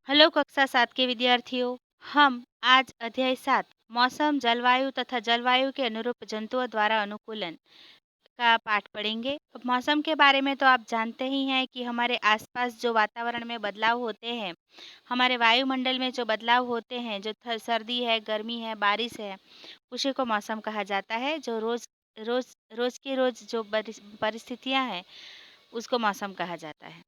Hello कक्षा 7 के विद्यार्थियों। हम आज अध्याय 7 मौसम, जलवायु तथा जलवायु के अनुरूप जंतुओं द्वारा अनुकूलन का पाठ पढ़ेंगे। अब मौसम के बारे में तो आप जानते ही हैं कि हमारे आसपास जो वातावरण में बदलाव होते हैं, हमारे वायुमंडल में जो बदलाव होते हैं, जो सर्दी है, गर्मी है, बारिश है, उसी को मौसम कहा जाता है। जो रोज रोज रोज के रोज जो परिस्थितियां हैं, उसको मौसम कहा जाता है।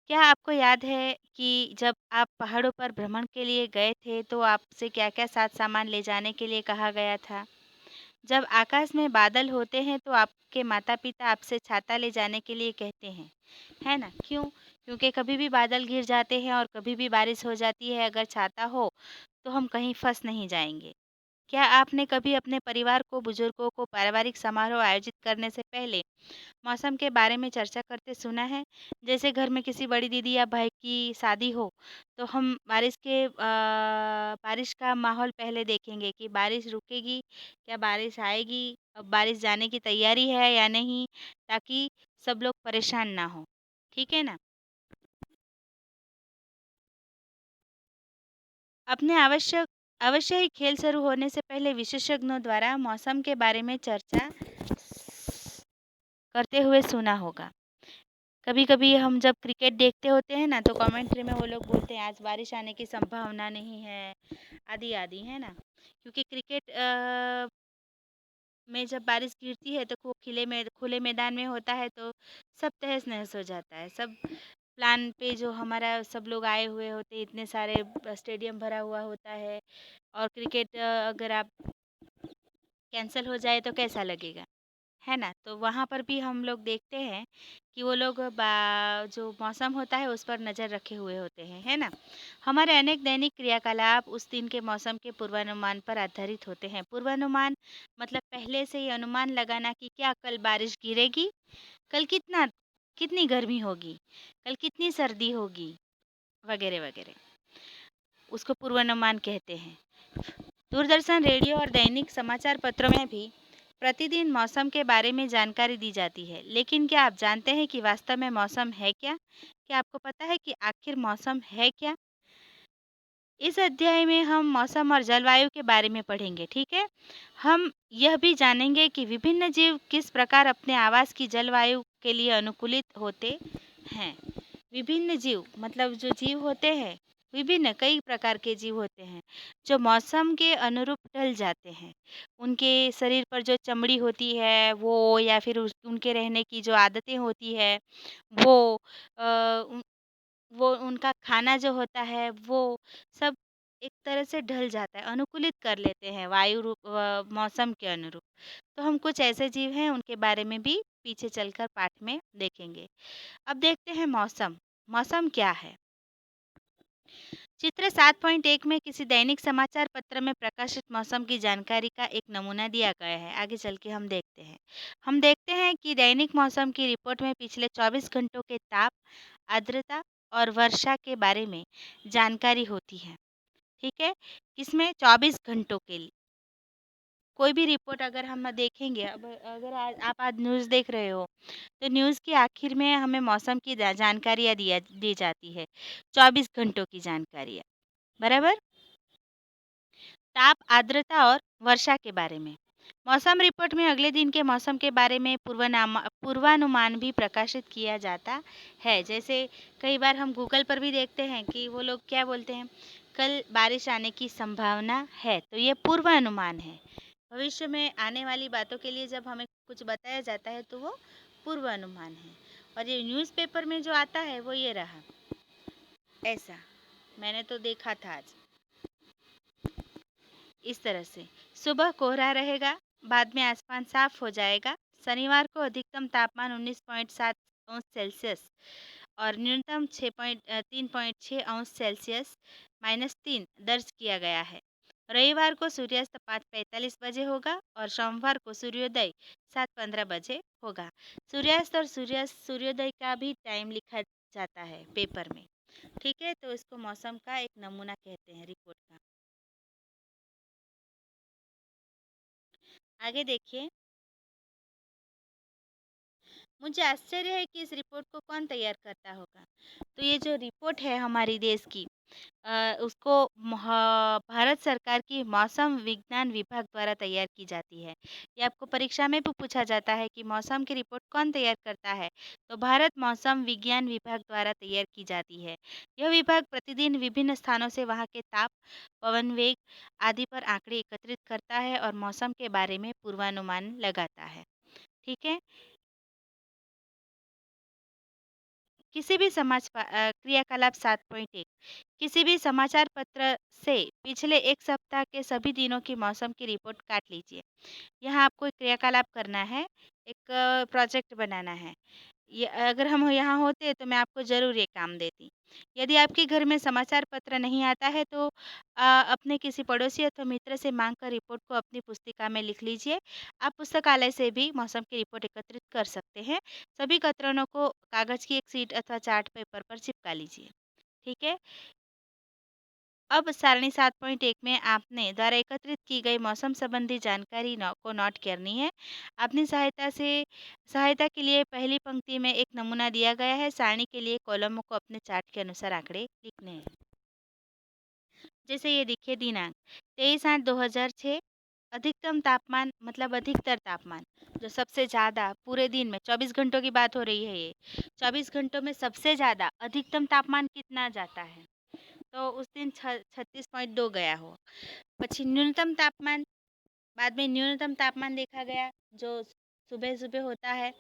क्या आपको याद है कि जब आप पहाड़ों पर भ्रमण के लिए गए थे तो आपसे क्या-क्या साथ सामान ले जाने के लिए कहा गया था? जब आकाश में बादल होते हैं तो आपके माता-पिता आपसे छाता ले जाने के लिए कहते हैं, है ना? क्यों? क्योंकि कभी भी बादल घिर जाते हैं और कभी भी बारिश हो जाती है, अगर छाता हो तो हम कहीं फँस नहीं जाएँगे। क्या आपने कभी अपने परिवार को, बुजुर्गों को पारिवारिक समारोह आयोजित करने से पहले मौसम के बारे में चर्चा करते सुना है? जैसे घर में किसी बड़ी दीदी या भाई की शादी हो, तो हम बारिश का माहौल पहले देखेंगे कि बारिश रुकेगी, क्या बारिश आएगी, अब बारिश जाने की तैयारी है या नहीं, ताकि सब लोग परेशान ना हों। ठीक है ना? अपने अवश्य ही खेल शुरू होने से पहले विशेषज्ञों द्वारा मौसम के बारे में चर्चा करते हुए सुना होगा। कभी-कभी हम जब क्रिकेट देखते होते हैं ना, तो कमेंट्री में वो लोग बोलते हैं आज बारिश आने की संभावना नहीं है, आदि-आदि, है ना? क्योंकि क्रिकेट में जब बारिश गिरती है तो वो खुले मैदान में होता है तो सब तहस-नहस हो जाता है। सब प्लान पे जो हमारा सब लोग आए हुए होते हैं, इतने सारे स्टेडियम भरा हुआ होता है और क्रिकेट अगर आप कैंसल हो जाए तो कैसा लगेगा? है ना? तो वहाँ पर भी हम लोग देखते हैं कि वो लोग जो मौसम होता है उस पर नज़र रखे हुए होते हैं, है ना? हमारे अनेक दैनिक क्रियाकलाप उस दिन के मौसम के पूर्वानुमान पर आधारित होते हैं। पूर्वानुमान मतलब पहले से ही अनुमान लगाना कि क्या कल बारिश गिरेगी, कल कितनी गर्मी होगी, कल कितनी सर्दी होगी, वगैरह वगैरह। उसको पूर्वानुमान कहते हैं। दूरदर्शन, रेडियो और दैनिक समाचार पत्रों में भी प्रतिदिन मौसम के बारे में जानकारी दी जाती है। लेकिन क्या आप जानते हैं कि वास्तव में मौसम है क्या? क्या आपको पता है कि आखिर मौसम है क्या? इस अध्याय में हम मौसम और जलवायु के बारे में पढ़ेंगे, ठीक है? हम यह भी जानेंगे कि विभिन्न जीव किस प्रकार अपने आवास की जलवायु के लिए अनुकूलित होते हैं। विभिन्न जीव मतलब जो जीव होते हैं, विभिन्न कई प्रकार के जीव होते हैं, जो मौसम के अनुरूप ढल जाते हैं। उनके शरीर पर जो चमड़ी होती है वो या फिर उनके रहने की जो आदतें होती है वो अ, उन वो उनका खाना जो होता है वो सब एक तरह से ढल जाता है, अनुकूलित कर लेते हैं मौसम के अनुरूप। तो हम कुछ ऐसे जीव हैं उनके बारे में भी पीछे चलकर पाठ में देखेंगे। अब देखते हैं मौसम। मौसम क्या है? चित्र 7.1 में किसी दैनिक समाचार पत्र में प्रकाशित मौसम की जानकारी का एक नमूना दिया गया है। आगे चल के हम देखते हैं। हम देखते हैं कि दैनिक मौसम की रिपोर्ट में पिछले 24 घंटों के ताप, आर्द्रता और वर्षा के बारे में जानकारी होती है। ठीक है? इसमें 24 घंटों के लिए कोई भी रिपोर्ट अगर हम देखेंगे, अब अगर आप आज न्यूज़ देख रहे हो तो न्यूज़ के आखिर में हमें मौसम की जानकारियाँ दी जाती है, 24 घंटों की जानकारियाँ, बराबर? ताप, आर्द्रता और वर्षा के बारे में। मौसम रिपोर्ट में अगले दिन के मौसम के बारे में पूर्वानुमान भी प्रकाशित किया जाता है। जैसे कई बार हम गूगल पर भी देखते हैं कि वो लोग क्या बोलते हैं, कल बारिश आने की संभावना है, तो ये पूर्वानुमान है। भविष्य में आने वाली बातों के लिए जब हमें कुछ बताया जाता है तो वो पूर्वानुमान है। और ये न्यूज़पेपर में जो आता है वो ये रहा, ऐसा मैंने तो देखा था आज इस तरह से। सुबह कोहरा रहेगा, बाद में आसमान साफ हो जाएगा। शनिवार को अधिकतम तापमान 19.7 अंश सेल्सियस और न्यूनतम 3.6 अंश सेल्सियस -3 दर्ज किया गया है। रविवार को सूर्यास्त 5:45 बजे होगा और सोमवार को सूर्योदय 7:15 बजे होगा। सूर्यास्त और सूर्योदय का भी टाइम लिखा जाता है पेपर में। ठीक है, तो इसको मौसम का एक नमूना कहते हैं, रिपोर्ट का। आगे देखिए। मुझे आश्चर्य है कि इस रिपोर्ट को कौन तैयार करता होगा। तो ये जो रिपोर्ट है हमारी देश की, उसको भारत सरकार की मौसम विज्ञान विभाग द्वारा तैयार की जाती है। ये आपको परीक्षा में भी पूछा जाता है कि मौसम की रिपोर्ट कौन तैयार करता है? तो भारत मौसम विज्ञान विभाग द्वारा तैयार की जाती है। यह विभाग प्रतिदिन विभिन्न स्थानों से वहाँ के ताप, पवन वेग आदि पर आंकड़े एकत्रित करता है और मौसम के बारे में पूर्वानुमान लगाता है। ठीक है? किसी भी क्रियाकलाप 7.1 किसी भी समाचार पत्र से पिछले एक सप्ताह के सभी दिनों की मौसम की रिपोर्ट काट लीजिए। यहाँ आपको एक क्रियाकलाप करना है, एक प्रोजेक्ट बनाना है। ये अगर हम यहाँ होते तो मैं आपको ज़रूर ये काम देती। यदि आपके घर में समाचार पत्र नहीं आता है तो अपने किसी पड़ोसी अथवा मित्र से माँग कर रिपोर्ट को अपनी पुस्तिका में लिख लीजिए। आप पुस्तकालय से भी मौसम की रिपोर्ट एकत्रित कर सकते हैं। सभी कतरनों को कागज़ की एक शीट अथवा चार्ट पेपर पर चिपका लीजिए। ठीक है? अब सारणी 7.1 में आपने द्वारा एकत्रित की गई मौसम संबंधी जानकारी को नोट करनी है। अपनी सहायता के लिए पहली पंक्ति में एक नमूना दिया गया है। सारणी के लिए कॉलमों को अपने चार्ट के अनुसार आंकड़े लिखने हैं। जैसे ये देखिए दिनांक 23/8/2006 अधिकतम तापमान मतलब अधिकतर तापमान जो सबसे ज़्यादा पूरे दिन में 24 घंटों की बात हो रही है ये 24 घंटों में सबसे ज़्यादा अधिकतम तापमान कितना जाता है तो उस दिन 36.2 गया हो। પછી न्यूनतम तापमान बाद में न्यूनतम तापमान देखा गया जो सुबह सुबह होता है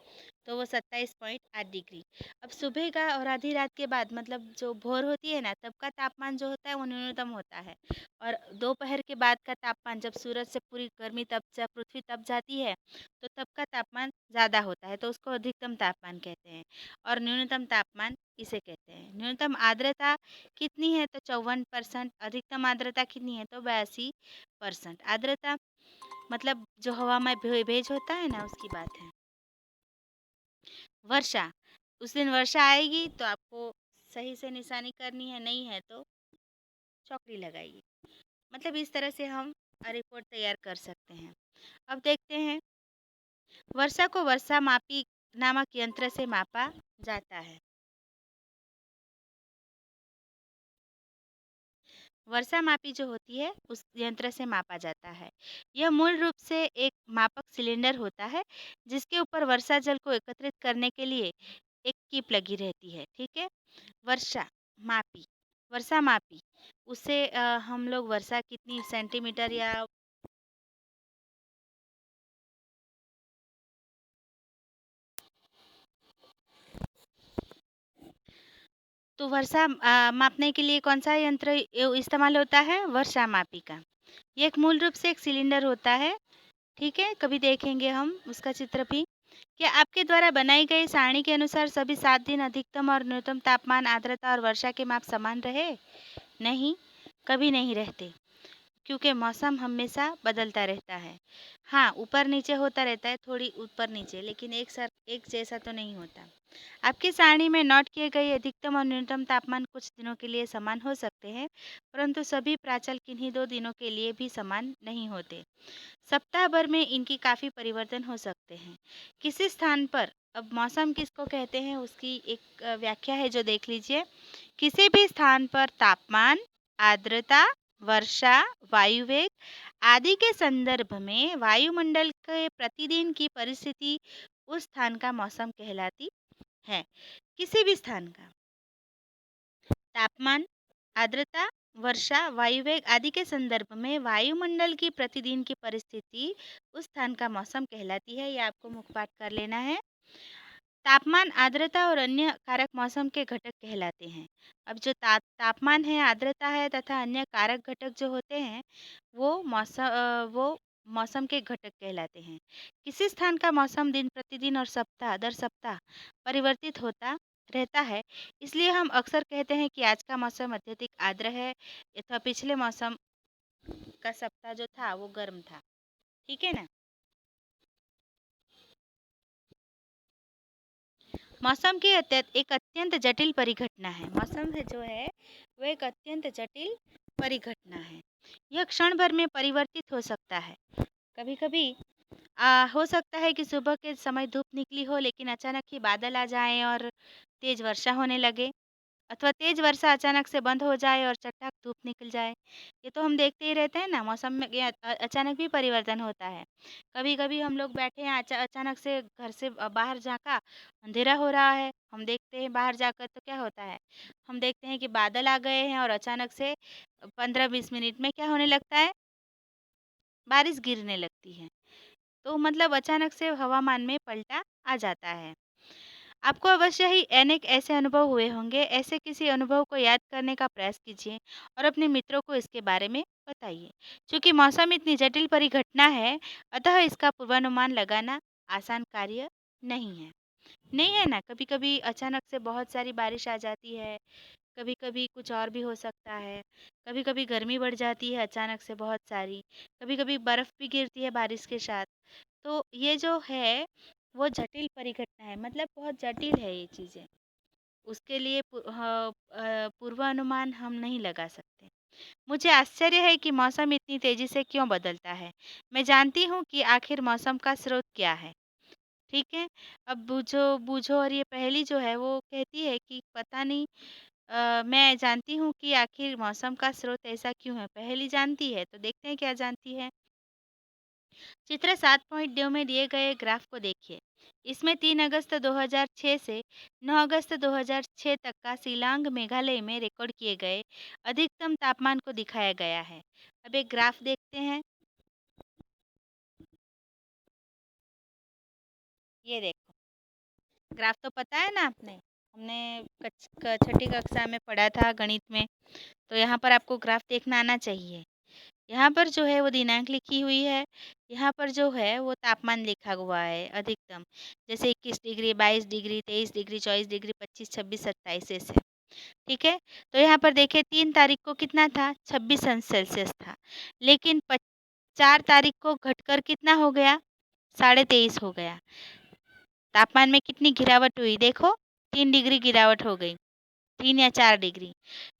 तो वो 27.8 डिग्री। अब सुबह का और आधी रात के बाद मतलब जो भोर होती है ना तब का तापमान जो होता है वो न्यूनतम होता है और दोपहर के बाद का तापमान जब सूरज से पूरी गर्मी तप जा पृथ्वी तप जाती है तो तब का तापमान ज़्यादा होता है तो उसको अधिकतम तापमान कहते हैं और न्यूनतम तापमान इसे कहते हैं। न्यूनतम आर्द्रता कितनी है तो 54%। अधिकतम आर्द्रता कितनी है तो 82%। आर्द्रता मतलब जो हवा में भेज होता है ना उसकी बात है। वर्षा उस दिन वर्षा आएगी तो आपको सही से निशानी करनी है, नहीं है तो चौकड़ी लगाइए। मतलब इस तरह से हम रिपोर्ट तैयार कर सकते हैं। अब देखते हैं वर्षा को वर्षा मापी नामक यंत्र से मापा जाता है। वर्षा मापी जो होती है उस यंत्र से मापा जाता है। यह मूल रूप से एक मापक सिलेंडर होता है जिसके ऊपर वर्षा जल को एकत्रित करने के लिए एक कीप लगी रहती है। ठीक है? वर्षा मापी वर्षा मापी उससे हम लोग वर्षा कितनी सेंटीमीटर या तो वर्षा मापने के लिए कौन सा यंत्र इस्तेमाल होता है वर्षा मापी का। ये एक मूल रूप से एक सिलेंडर होता है। ठीक है? कभी देखेंगे हम उसका चित्र भी। क्या आपके द्वारा बनाई गई सारणी के अनुसार सभी 7 दिन अधिकतम और न्यूनतम तापमान आर्द्रता और वर्षा के माप समान रहे? नहीं, कभी नहीं रहते क्योंकि मौसम हमेशा बदलता रहता है। हाँ, ऊपर नीचे होता रहता है, थोड़ी ऊपर नीचे, लेकिन एक जैसा तो नहीं होता। आपकी सारणी में नोट किए गए अधिकतम और न्यूनतम तापमान कुछ दिनों के लिए समान हो सकते हैं, परंतु सभी प्राचल किन्हीं 2 दिनों के लिए भी समान नहीं होते। सप्ताह भर में इनकी काफ़ी परिवर्तन हो सकते हैं। किसी स्थान पर अब मौसम किसको कहते हैं उसकी एक व्याख्या है जो देख लीजिए। किसी भी स्थान पर तापमान, आर्द्रता, वर्षा, वायुवेग आदि के संदर्भ में वायुमंडल के प्रतिदिन की परिस्थिति उस स्थान का मौसम कहलाती है। किसी भी स्थान का तापमान, आर्द्रता, वर्षा, वायुवेग आदि के संदर्भ में वायुमंडल की प्रतिदिन की परिस्थिति उस स्थान का मौसम कहलाती है। ये आपको मुखपाठ कर लेना है। तापमान, आर्द्रता और अन्य कारक मौसम के घटक कहलाते हैं। अब जो तापमान है, आर्द्रता है तथा अन्य कारक घटक जो होते हैं वो मौसम के घटक कहलाते हैं। किसी स्थान का मौसम दिन प्रतिदिन और सप्ताह दर सप्ताह परिवर्तित होता रहता है। इसलिए हम अक्सर कहते हैं कि आज का मौसम अत्यधिक आर्द्र है अथवा पिछले मौसम का सप्ताह जो था वो गर्म था। ठीक है ना? मौसम की एक अत्यंत जटिल परिघटना है। मौसम है जो है वो एक अत्यंत जटिल परिघटना है। यह क्षण भर में परिवर्तित हो सकता है। कभी कभी हो सकता है कि सुबह के समय धूप निकली हो लेकिन अचानक ही बादल आ जाएं और तेज वर्षा होने लगे। अथवा तेज़ वर्षा अचानक से बंद हो जाए और चट्टाक धूप निकल जाए। ये तो हम देखते ही रहते हैं ना, मौसम में ये अचानक भी परिवर्तन होता है। कभी-कभी हम लोग बैठे हैं, अचानक से घर से बाहर झाँका, अंधेरा हो रहा है। हम देखते हैं बाहर जाकर तो क्या होता है, हम देखते हैं कि बादल आ गए हैं और अचानक से 15-20 मिनट में क्या होने लगता है, बारिश गिरने लगती है। तो मतलब अचानक से हवामान में पलटा आ जाता है। आपको अवश्य ही अनेक ऐसे अनुभव हुए होंगे। ऐसे किसी अनुभव को याद करने का प्रयास कीजिए और अपने मित्रों को इसके बारे में बताइए। चूँकि मौसम इतनी जटिल परिघटना है, अतः इसका पूर्वानुमान लगाना आसान कार्य नहीं है। नहीं है ना? कभी-कभी अचानक से बहुत सारी बारिश आ जाती है, कभी-कभी कुछ और भी हो सकता है। कभी-कभी गर्मी बढ़ जाती है अचानक से बहुत सारी, कभी-कभी बर्फ़ भी गिरती है बारिश के साथ। तो ये जो है, वो जटिल परिघटना है, मतलब बहुत जटिल है ये चीज़ें। उसके लिए पूर्वानुमान हम नहीं लगा सकते। मुझे आश्चर्य है कि मौसम इतनी तेज़ी से क्यों बदलता है। मैं जानती हूँ कि आखिर मौसम का स्रोत क्या है, ठीक है? अब बूझो बूझो और ये पहेली जो है वो कहती है कि पता नहीं, मैं जानती हूँ कि आखिर मौसम का स्रोत ऐसा क्यों है। पहेली जानती है, तो देखते हैं क्या जानती है। चित्र 7.2 में दिए गए ग्राफ को देखिए। इसमें 3 अगस्त 2006 से 9 अगस्त 2006 तक का शिलांग मेघालय में रिकॉर्ड किए गए अधिकतम तापमान को दिखाया गया है। अब एक ग्राफ देखते हैं। ये देखो, ग्राफ तो पता है ना आपने, हमने छठी कक्षा में पढ़ा था गणित में। तो यहाँ पर आपको ग्राफ देखना आना चाहिए। यहाँ पर जो है वो दिनांक लिखी हुई है, यहाँ पर जो है वो तापमान लिखा हुआ है अधिकतम। जैसे 21 डिग्री, 22 डिग्री, 23 डिग्री, 24 डिग्री, 25, 26, 27 ऐसे, ठीक है? तो यहाँ पर देखिए 3 तारीख को कितना था? 26 अंश सेल्सियस था। लेकिन 4 तारीख को घटकर कितना हो गया? 23.5 हो गया। तापमान में कितनी गिरावट हुई देखो, 3 डिग्री गिरावट हो गई। 3 या 4 डिग्री।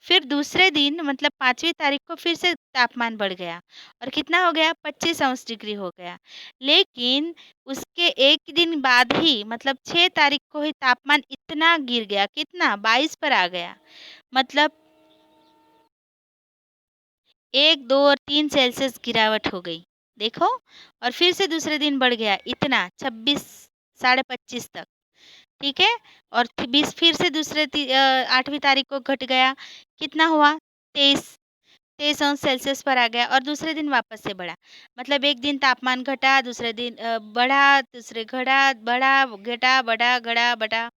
फिर दूसरे दिन मतलब 5वीं तारीख को फिर से तापमान बढ़ गया और कितना हो गया? 25 अंश डिग्री हो गया। लेकिन उसके 1 दिन बाद ही मतलब 6 तारीख को ही तापमान इतना गिर गया, कितना? 22 पर आ गया। मतलब 1, 2 और 3 सेल्सियस गिरावट हो गई। देखो, और फिर से दूसरे दिन बढ़ गया इतना 26, साढ़े 25 तक। ठीक है? और 20 फिर से 8वीं तारीख को घट गया, कितना हुआ? 23, 23 अंश सेल्सियस पर आ गया और दूसरे दिन वापस से बढ़ा। मतलब एक दिन तापमान घटा, दूसरे दिन बढ़ा, दूसरे घटा, बढ़ा, घटा, बढ़ा, घटा, बढ़ा।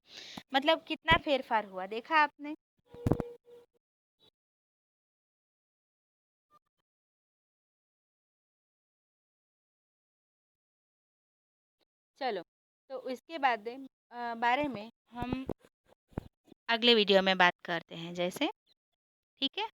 मतलब कितना फेरफार हुआ, देखा आपने? चलो, तो इसके बारे में हम अगले वीडियो में बात करते हैं जैसे, ठीक है?